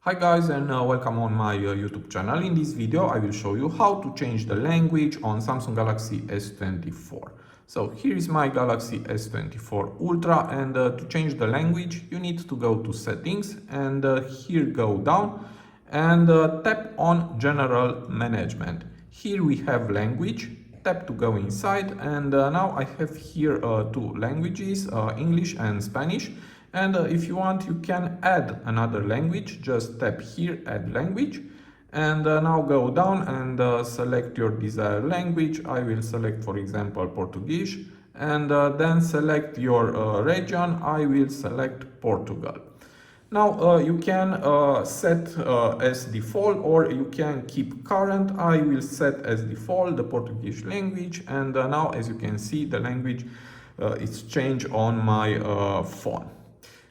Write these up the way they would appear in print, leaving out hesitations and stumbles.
Hi guys, and welcome on my YouTube channel. In this video I will show you how to change the language on Samsung Galaxy S24. So here is my Galaxy S24 Ultra, and to change the language you need to go to settings and here go down and tap on general management. Here we have language. Tap to go inside, and now I have here two languages, English and Spanish. And if you want, you can add another language. Just tap here, add language, and now go down and select your desired language. I will select, for example, Portuguese, and then select your region. I will select Portugal. Now you can set as default, or you can keep current. I will set as default the Portuguese language, and now as you can see the language is changed on my phone.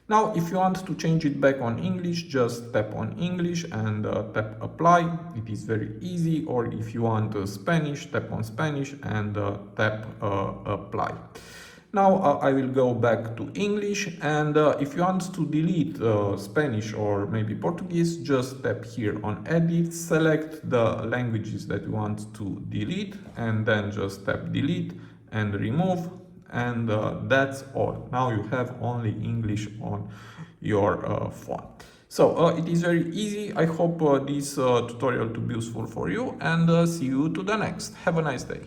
Now if you want to change it back on English, just tap on English and tap apply. It is very easy. Or if you want Spanish, tap on Spanish and tap apply. Now I will go back to English, and if you want to delete Spanish or maybe Portuguese, just tap here on edit, select the languages that you want to delete, and then just tap delete and remove, and that's all. Now you have only English on your phone. So it is very easy. I hope this tutorial to be useful for you, and see you to the next. Have a nice day.